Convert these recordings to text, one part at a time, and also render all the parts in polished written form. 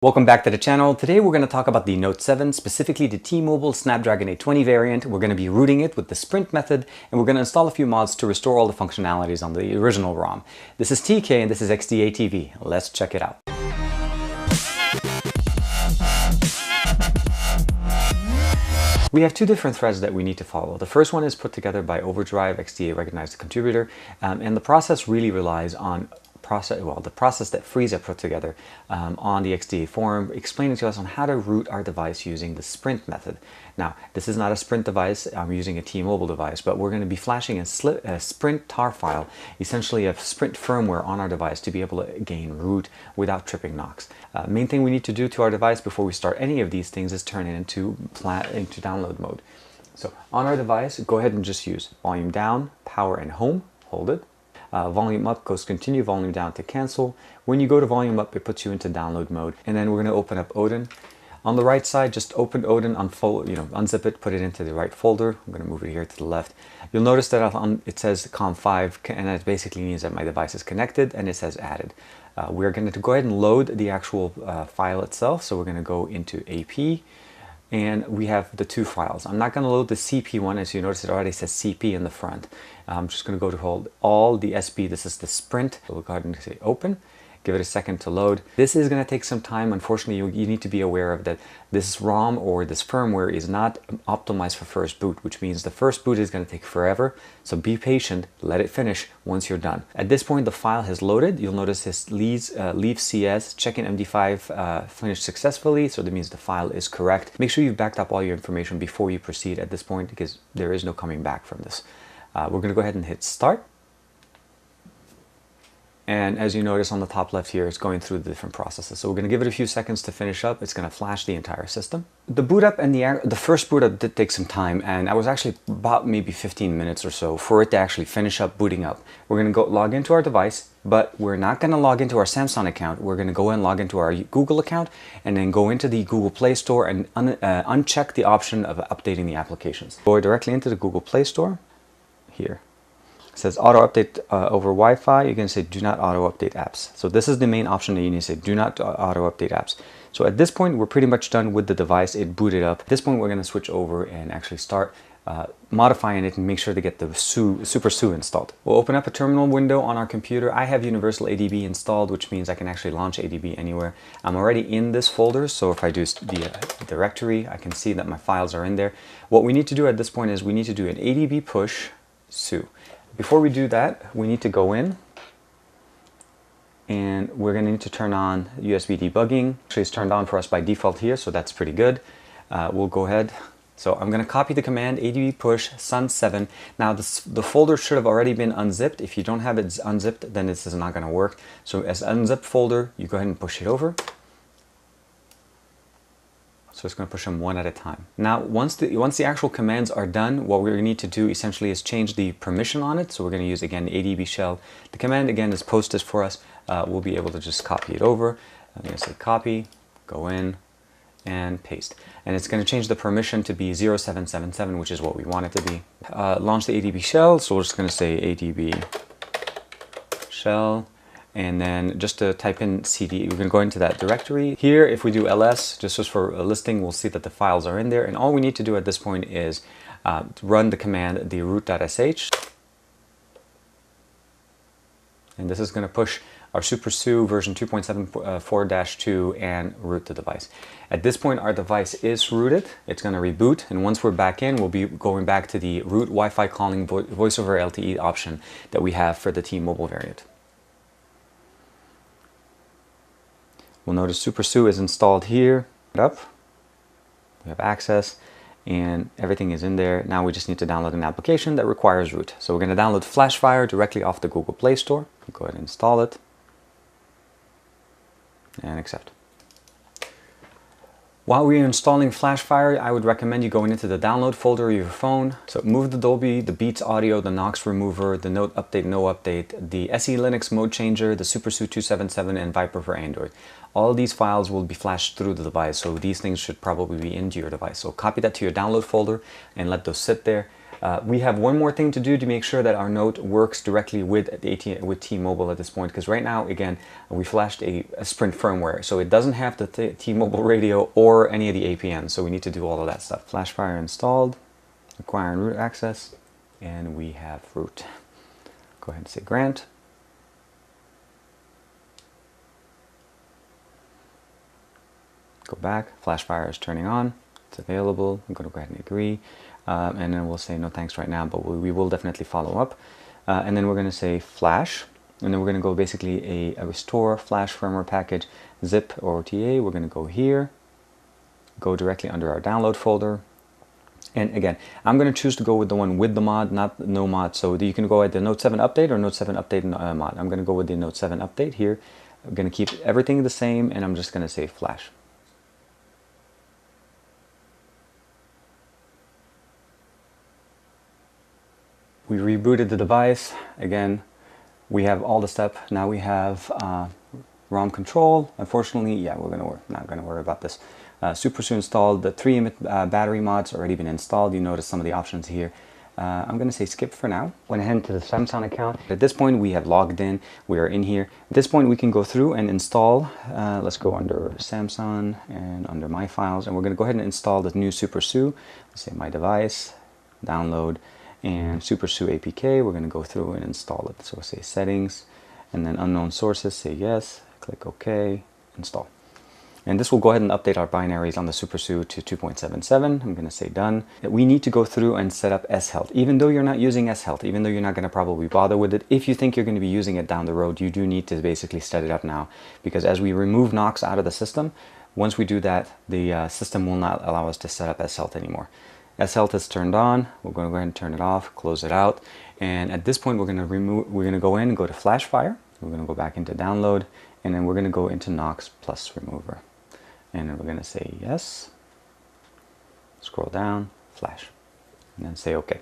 Welcome back to the channel. Today we're going to talk about the Note 7, specifically the T-Mobile Snapdragon 820 variant. We're going to be rooting it with the Sprint method, and we're going to install a few mods to restore all the functionalities on the original ROM. This is TK and this is XDA TV. Let's check it out. We have two different threads that we need to follow. The first one is put together by Overdrive. XDA recognized the contributor, and the process really relies on the process that Frieza put together on the XDA forum, explaining to us on how to root our device using the Sprint method. Now, this is not a Sprint device. I'm using a T-Mobile device, but we're going to be flashing a Sprint tar file, essentially a Sprint firmware on our device to be able to gain root without tripping Knox. Main thing we need to do to our device before we start any of these things is turn it into download mode. So on our device, go ahead and just use volume down, power and home, hold it. Volume up goes continue, volume down to cancel. When you go to volume up, it puts you into download mode. And then we're going to open up Odin. On the right side, just open Odin, unzip it, put it into the right folder. I'm going to move it here to the left. You'll notice that it says COM5, and that basically means that my device is connected, and it says added. We're going to go ahead and load the actual file itself. So we're going to go into AP. And we have the two files. I'm not going to load the CP one. As you notice, it already says CP in the front. I'm just going to go to hold all the SP. This is the Sprint. So we'll go ahead and say open. Give it a second to load. This is going to take some time. Unfortunately, you need to be aware of that this ROM or this firmware is not optimized for first boot, which means the first boot is going to take forever. So be patient, let it finish once you're done. At this point, the file has loaded. You'll notice this leave CS, check-in MD5 finished successfully. So that means the file is correct. Make sure you've backed up all your information before you proceed at this point, because there is no coming back from this. We're going to go ahead and hit start. And as you notice on the top left here, it's going through the different processes. So we're going to give it a few seconds to finish up. It's going to flash the entire system. The boot up and the first boot up did take some time, and I was actually about maybe 15 minutes or so for it to actually finish up booting up. We're going to go log into our device, but we're not going to log into our Samsung account. We're going to go and log into our Google account and then go into the Google Play Store and uncheck the option of updating the applications. Go directly into the Google Play Store here. It says auto update over Wi-Fi. You can say do not auto update apps. So this is the main option that you need to say, do not auto update apps. So at this point, we're pretty much done with the device. It booted up. At this point, we're going to switch over and actually start modifying it and make sure to get the SuperSU installed. We'll open up a terminal window on our computer. I have Universal ADB installed, which means I can actually launch ADB anywhere. I'm already in this folder, so if I do the directory, I can see that my files are in there. What we need to do at this point is we need to do an ADB push SU. Before we do that, we need to go in and we're going to need to turn on USB debugging. Actually, it's turned on for us by default here, so that's pretty good. We'll go ahead. So I'm going to copy the command ADB push sun7. Now the folder should have already been unzipped. If you don't have it unzipped, then this is not going to work. So as unzipped folder, you go ahead and push it over. So it's going to push them one at a time. Now, once the actual commands are done, what we need to do essentially is change the permission on it. So we're going to use, again, ADB shell. The command, again, is post this for us. We'll be able to just copy it over. I'm going to say copy, go in, and paste. And it's going to change the permission to be 0777, which is what we want it to be. Launch the ADB shell. So we're just going to say ADB shell. And then just to type in CD, we're going to go into that directory. Here, if we do ls, just for a listing, we'll see that the files are in there. And all we need to do at this point is run the command, the root.sh. And this is going to push our SuperSU version 2.74-2 and root the device. At this point, our device is rooted. It's going to reboot. And once we're back in, we'll be going back to the root Wi-Fi calling voice over LTE option that we have for the T-Mobile variant. We'll notice SuperSU is installed here. We have access and everything is in there. Now we just need to download an application that requires root. So we're going to download FlashFire directly off the Google Play Store. Go ahead and install it and accept. While we're installing FlashFire, I would recommend you going into the download folder of your phone. So move the Dolby, the Beats Audio, the Knox Remover, the Note Update, No Update, the SE Linux Mode Changer, the SuperSU 277, and Viper for Android. All these files will be flashed through the device, so these things should probably be into your device. So copy that to your download folder and let those sit there. We have one more thing to do to make sure that our Note works directly with T-Mobile at this point, because right now, again, we flashed a Sprint firmware, so it doesn't have the T-Mobile radio or any of the APNs, so we need to do all of that stuff. FlashFire installed, acquiring root access, and we have root. Go ahead and say grant. Go back, FlashFire is turning on, it's available. I'm going to go ahead and agree, and then we'll say no thanks right now, but we will definitely follow up. And then we're going to say flash, and then we're going to go basically a restore flash firmware package zip or OTA. We're going to go here, go directly under our download folder. And again, I'm going to choose to go with the one with the mod, not no mod. So you can go at the Note 7 update or Note 7 update mod. I'm going to go with the Note 7 update here. I'm going to keep everything the same, and I'm just going to say flash. We rebooted the device. Again, we have all the steps. Now we have ROM control. Unfortunately, yeah, not going to worry about this. SuperSU installed. The 3-emit battery mod's already been installed. You notice some of the options here. I'm going to say skip for now. Went ahead to the Samsung account. At this point, we have logged in. We are in here. At this point, we can go through and install. Let's go under Samsung and under My Files, and we're going to go ahead and install the new SuperSU. Let's say My Device, download, and SuperSU APK. We're going to go through and install it. So say settings, and then unknown sources, say yes, click OK, install. And this will go ahead and update our binaries on the SuperSU to 2.77. I'm going to say done. We need to go through and set up S-Health. Even though you're not using S-Health, even though you're not going to probably bother with it, if you think you're going to be using it down the road, you do need to basically set it up now. Because as we remove Knox out of the system, once we do that, the system will not allow us to set up S-Health anymore. S-Health is turned on. We're going to go ahead and turn it off, close it out. And at this point, we're going to go in and go to FlashFire. We're going to go back into download, and then we're going to go into Knox plus remover. And then we're going to say yes, scroll down, flash, and then say OK.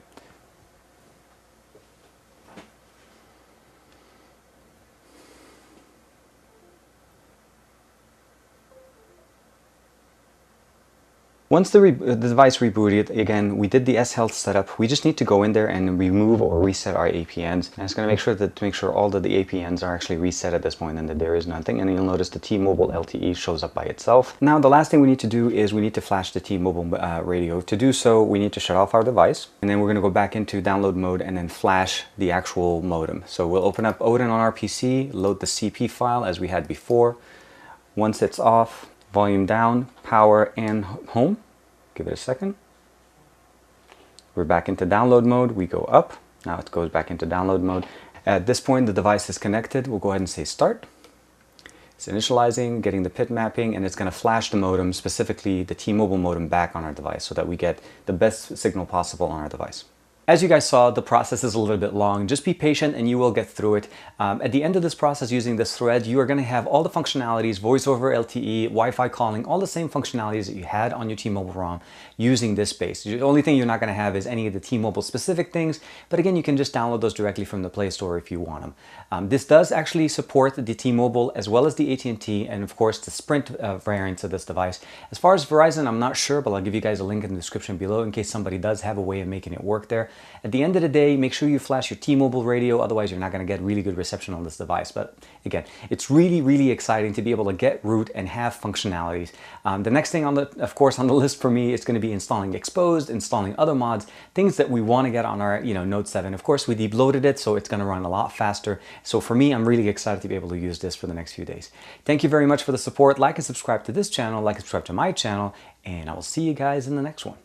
Once the device rebooted, again, we did the S-Health setup. We just need to go in there and remove or reset our APNs. And it's going to make sure all of the APNs are actually reset at this point and that there is nothing. And you'll notice the T-Mobile LTE shows up by itself. Now, the last thing we need to do is we need to flash the T-Mobile radio. To do so, we need to shut off our device. And then we're going to go back into download mode and then flash the actual modem. So we'll open up Odin on our PC, load the CP file as we had before. Once it's off, volume down, power, and home. Give it a second. We're back into download mode. We go up. Now it goes back into download mode. At this point, the device is connected. We'll go ahead and say start. It's initializing, getting the PIT mapping, and it's going to flash the modem, specifically the T-Mobile modem, back on our device so that we get the best signal possible on our device. As you guys saw, the process is a little bit long. Just be patient and you will get through it. At the end of this process using this thread, you are going to have all the functionalities, voice over LTE, Wi-Fi calling, all the same functionalities that you had on your T-Mobile ROM using this base. The only thing you're not going to have is any of the T-Mobile specific things, but again, you can just download those directly from the Play Store if you want them. This does actually support the T-Mobile as well as the AT&T and of course the Sprint variants of this device. As far as Verizon, I'm not sure, but I'll give you guys a link in the description below in case somebody does have a way of making it work there. At the end of the day, make sure you flash your T-Mobile radio, otherwise you're not going to get really good reception on this device. But again, it's really, really exciting to be able to get root and have functionalities. The next thing on the list for me is going to be installing Xposed, installing other mods, things that we want to get on our Note 7. Of course, we deep loaded it, so it's going to run a lot faster. So for me, I'm really excited to be able to use this for the next few days. Thank you very much for the support. Like and subscribe to this channel, like and subscribe to my channel, and I will see you guys in the next one.